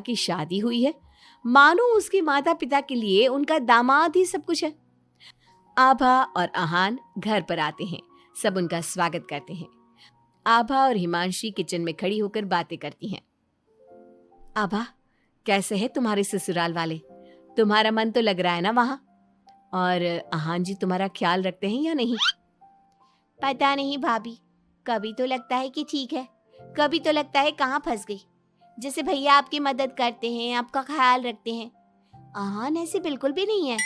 की शादी हुई है, मानो उसके माता पिता के लिए उनका दामाद ही सब कुछ है। आभा और आहान घर पर आते हैं। सब उनका स्वागत करते हैं। आभा और हिमांशी किचन में खड़ी होकर बातें करती हैं। आभा, कैसे है तुम्हारे ससुराल वाले? तुम्हारा मन तो लग रहा है ना वहां? और आहान जी तुम्हारा ख्याल रखते हैं या नहीं? पता नहीं भाभी, कभी तो लगता है कि ठीक है, कभी तो लगता है कहाँ फंस गई। जैसे भैया आपकी मदद करते हैं, आपका ख्याल रखते हैं, आहान ऐसे बिल्कुल भी नहीं है।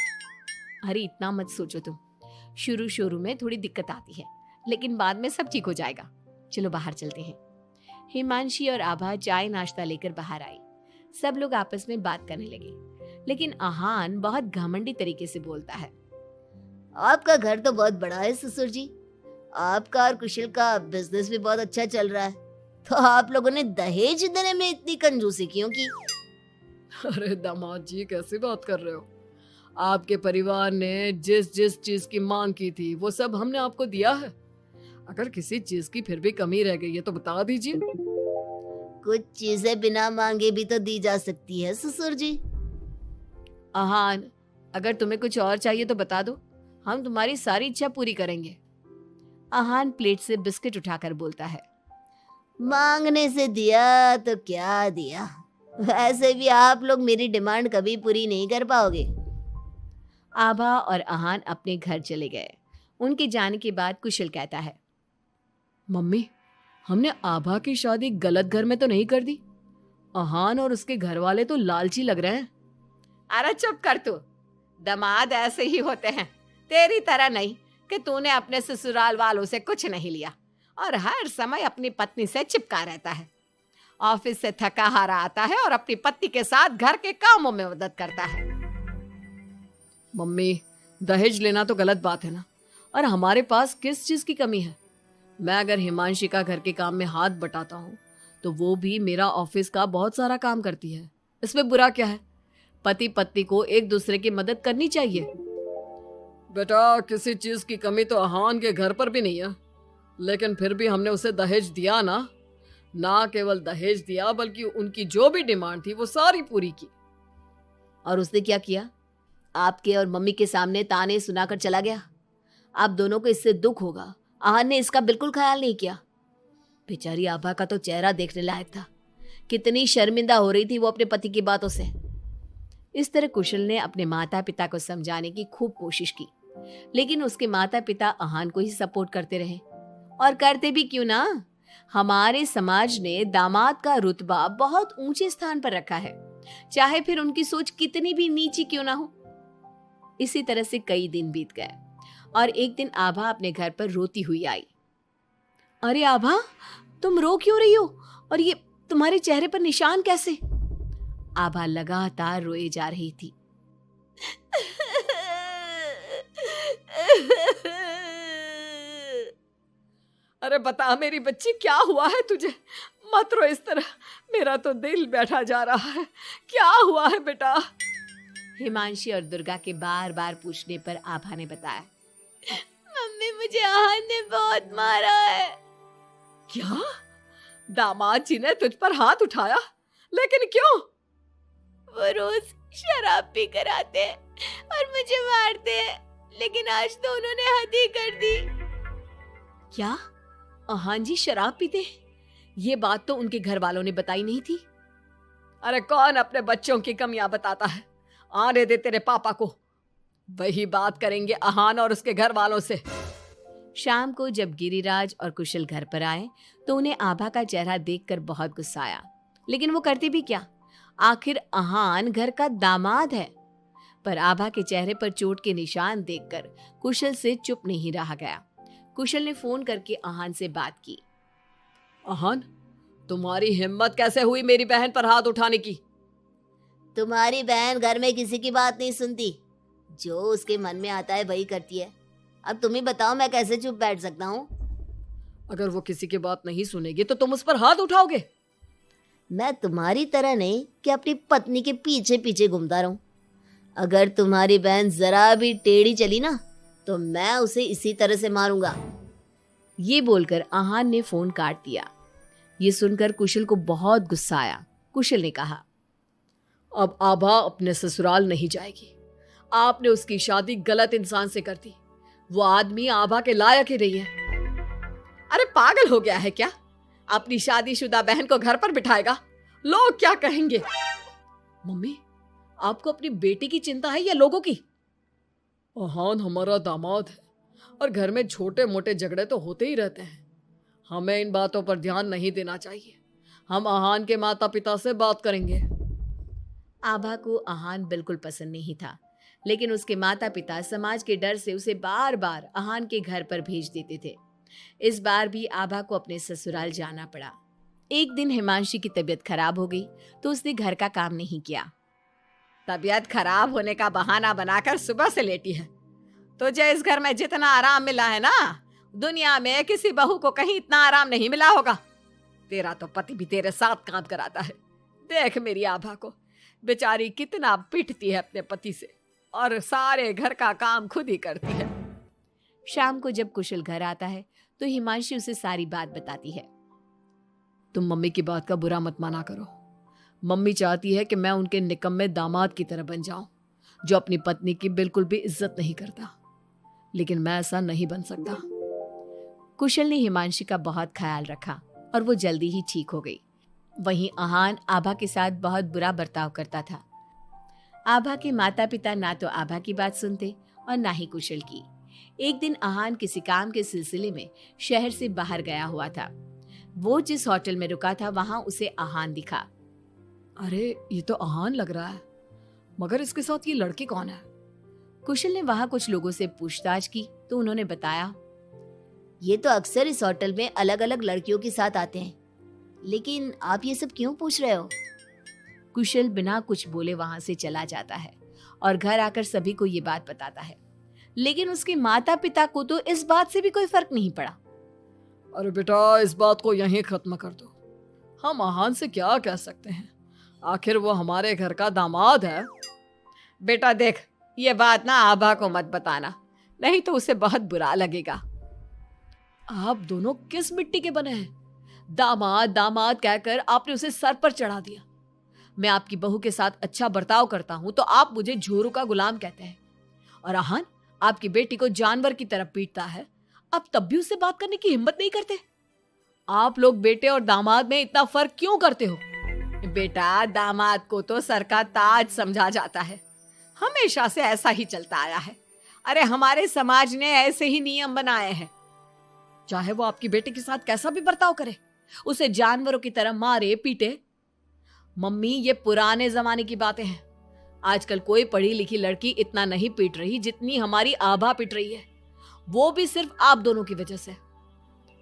अरे इतना मत सोचो तुम। शुरू शुरू में थोड़ी दिक्कत आती है, लेकिन बाद में सब ठीक हो जाएगा। चलो बाहर चलते हैं। हिमांशी और आभा चाय नाश्ता लेकर बाहर आई। सब लोग आपस में बात करने लगे, लेकिन आहान बहुत घमंडी तरीके से बोलता है। आपका घर तो बहुत बड़ा है ससुर जी, आपका और कुशल का बिजनेस भी बहुत अच्छा चल रहा है, तो आप लोगों ने दहेज देने में इतनी कंजूसी क्यों की? अरे दामाद जी, कैसी बात कर रहे हो? आपके परिवार ने जिस जिस चीज की मांग की थी वो सब हमने आपको दिया है। अगर किसी चीज की फिर भी कमी रह गई है तो बता दीजिए। कुछ चीजें बिना मांगे भी तो दी जा सकती है ससुर जी। आहान, अगर तुम्हें कुछ और चाहिए तो बता दो, हम तुम्हारी सारी इच्छा पूरी करेंगे। आहान प्लेट से बिस्किट उठाकर बोलता है। मांगने से दिया तो क्या दिया, वैसे भी आप लोग मेरी डिमांड कभी पूरी नहीं कर पाओगे। आभा और आहान अपने घर चले गए। उनके जाने के बाद कुशल कहता है। मम्मी, हमने आभा की शादी गलत घर में तो नहीं कर दी? आहान और उसके घर वाले तो लालची लग रहे हैं। अरे चुप कर तू। दामाद ऐसे ही होते हैं, तेरी तरह नहीं कि तूने अपने ससुराल वालों से कुछ नहीं लिया और हर समय अपनी पत्नी से चिपका रहता है। ऑफिस से थका हारा आता है और अपनी पत्नी के साथ घर के कामों में मदद करता है। मम्मी, दहेज लेना तो गलत बात है ना, और हमारे पास किस चीज की कमी है? मैं अगर हिमांशी का घर के काम में हाथ बटाता हूँ तो वो भी मेरा ऑफिस का बहुत सारा काम करती है। इसमें बुरा क्या है? पति पत्नी को एक दूसरे की मदद करनी चाहिए। बेटा, किसी चीज की कमी तो आहान के घर पर भी नहीं है, लेकिन फिर भी हमने उसे दहेज दिया ना। ना केवल दहेज दिया बल्कि उनकी जो भी डिमांड थी वो सारी पूरी की। और उसने क्या किया? आपके और मम्मी के सामने ताने सुनाकर चला गया। आप दोनों को इससे दुख होगा। आहान ने इसका बिल्कुल ख्याल नहीं किया। बेचारी आभा का तो चेहरा देखने लायक था। कितनी शर्मिंदा हो रही थी वो अपने पति की बातों से। इस तरह कुशल ने अपने माता पिता को समझाने की खूब कोशिश की, लेकिन उसके माता पिता आहान को ही सपोर्ट करते रहे। और करते भी क्यों ना, हमारे समाज ने दामाद का रुतबा बहुत ऊंचे स्थान पर रखा है, चाहे फिर उनकी सोच कितनी भी नीची क्यों ना हो। इसी तरह से कई दिन बीत गए और एक दिन आभा अपने घर पर रोती हुई आई। अरे आभा, तुम रो क्यों रही हो? और ये तुम्हारे चेहरे पर निशान कैसे? आभा लगातार रोए जा रही थी। अरे बता मेरी बच्ची, क्या हुआ है तुझे? मत रो इस तरह, मेरा तो दिल बैठा जा रहा है। क्या हुआ है बेटा? हिमांशी और दुर्गा के बार बार पूछने पर आभा ने बताया। मम्मी, मुझे आहान ने बहुत मारा है। क्या? दामाद जी ने तुझ पर हाथ उठाया? लेकिन क्यों? वो रोज शराब पी कर आते हैं और मुझे मारते हैं, लेकिन आज तो उन्होंने हद ही कर दी। क्या आहान जी शराब पीते हैं? ये बात तो उनके घर वालों ने बताई नहीं थी। अरे कौन अपने बच्चों की कमियां बताता है? आने दे तेरे पापा को, वही बात करेंगे आहान और उसके घर वालों से। शाम को जब गिरिराज और कुशल घर पर आए तो उन्हें आभा का चेहरा देखकर बहुत गुस्सा आया, लेकिन वो करते भी क्या? आखिर आहान घर का दामाद है। पर आभा के चेहरे पर चोट के निशान देखकर कुशल से चुप नहीं रहा गया। कुशल ने फोन करके आहान से बात की। आहान, तुम्हारी हिम्मत कैसे हुई मेरी बहन पर हाथ उठाने की? तुम्हारी बहन घर में किसी की बात नहीं सुनती, जो उसके मन में आता है वही करती है। अब तुम ही बताओ, मैं कैसे चुप बैठ सकता हूँ? अगर वो किसी की बात नहीं सुनेगी तो तुम उस पर हाथ उठाओगे? मैं तुम्हारी तरह नहीं कि अपनी पत्नी के पीछे पीछे घूमता रहूं। अगर तुम्हारी बहन जरा भी टेढ़ी चली ना तो मैं उसे इसी तरह से मारूंगा। ये बोलकर आहान ने फोन काट दिया। ये सुनकर कुशल को बहुत गुस्सा आया। कुशल ने कहा, अब आभा अपने ससुराल नहीं जाएगी। आपने उसकी शादी गलत इंसान से कर दी। वो आदमी आभा के लायक ही नहीं है। अरे पागल हो गया है क्या? अपनी शादीशुदा बहन को घर पर बिठाएगा? लोग क्या कहेंगे? मम्मी, आपको अपनी बेटी की चिंता है या लोगों की? आहान हमारा दामाद है और घर में छोटे मोटे झगड़े तो होते ही रहते हैं। हमें इन बातों पर ध्यान नहीं देना चाहिए। हम आहान के माता पिता से बात करेंगे। आभा को आहान बिल्कुल पसंद नहीं था, लेकिन उसके माता पिता समाज के डर से उसे बार बार आहान के घर पर भेज देते थे। इस बार भी आभा को अपने ससुराल जाना पड़ा। एक दिन हिमांशी की तबीयत खराब हो गई तो उसने घर का काम नहीं किया। तबीयत खराब होने का बहाना बनाकर सुबह से लेटी है। तुझे इस घर में जितना आराम मिला है ना, दुनिया में किसी बहू को कहीं इतना आराम नहीं मिला होगा। तेरा तो पति भी तेरे साथ काम कराता है। देख मेरी आभा को, बेचारी कितना पिटती है अपने पति से और सारे घर का काम खुद ही करती है। शाम को जब कुशल घर आता है तो हिमांशी उसे सारी बात बताती है। तुम मम्मी की बात का बुरा मत माना करो। मम्मी चाहती है कि मैं उनके निकम्मे दामाद की तरह बन जाऊं, जो अपनी पत्नी की बिल्कुल भी इज्जत नहीं करता। लेकिन मैं ऐसा नहीं बन सकता। कुशल ने हिमांशी का बहुत ख्याल रखा और वो जल्दी ही ठीक हो गई। वहीं आहान आभा के साथ बहुत बुरा बर्ताव करता था। आभा के माता पिता ना तो आभा की बात सुनते और ना ही कुशल की। एक दिन आहान किसी काम के सिलसिले में शहर से बाहर गया हुआ था। वो जिस होटल में रुका था वहां उसे आहान दिखा। अरे ये तो आहान लग रहा है, मगर इसके साथ ये लड़की कौन है? कुशल ने वहां कुछ लोगों से पूछताछ की तो उन्होंने बताया, ये तो अक्सर इस होटल में अलग अलग लड़कियों के साथ आते हैं, लेकिन आप ये सब क्यों पूछ रहे हो? कुशल बिना कुछ बोले वहां से चला जाता है और घर आकर सभी को ये बात बताता है, लेकिन उसके माता पिता को तो इस बात से भी कोई फर्क नहीं पड़ा। अरे बेटा, इस बात को यहीं खत्म कर दो। हम आहान से क्या कह सकते हैं? आखिर वो हमारे घर का दामाद है। बेटा देख, ये बात ना आभा को मत बताना, नहीं तो उसे बहुत बुरा लगेगा। आप दोनों किस मिट्टी के बने हैं? दामाद दामाद कहकर आपने उसे सर पर चढ़ा दिया। मैं आपकी बहू के साथ अच्छा बर्ताव करता हूं तो आप मुझे झोरू का गुलाम कहते हैं। और आहान आपकी बेटी को जानवर की तरह पीटता है, आप तब भी उससे बात करने की हिम्मत नहीं करते। आप लोग बेटे और दामाद में इतना फर्क क्यों करते हो? बेटा, दामाद को तो सर का ताज समझा जाता है, हमेशा से ऐसा ही चलता आया है। अरे हमारे समाज ने ऐसे ही नियम बनाए हैं। चाहे वो आपकी बेटी के साथ कैसा भी बर्ताव करे, उसे जानवरों की तरह मारे पीटे। मम्मी, ये पुराने जमाने की बातें हैं। आजकल कोई पढ़ी लिखी लड़की इतना नहीं पीट रही जितनी हमारी आभा पीट रही है, वो भी सिर्फ आप दोनों की वजह से।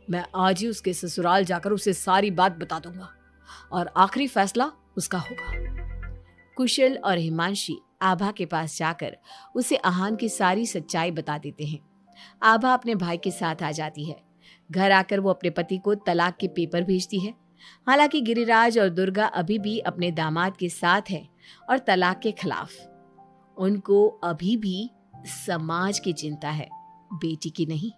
मैं आज ही उसके ससुराल जाकर उसे सारी बात बता दूंगा और आखिरी फैसला उसका होगा। कुशल और हिमांशी आभा के पास जाकर उसे आहान की सारी सच्चाई बता देते हैं। आभा अपने भाई के साथ आ जाती है। घर आकर वो अपने पति को तलाक के पेपर भेजती है। हालांकि गिरिराज और दुर्गा अभी भी अपने दामाद के साथ है और तलाक के खिलाफ। उनको अभी भी समाज की चिंता है, बेटी की नहीं।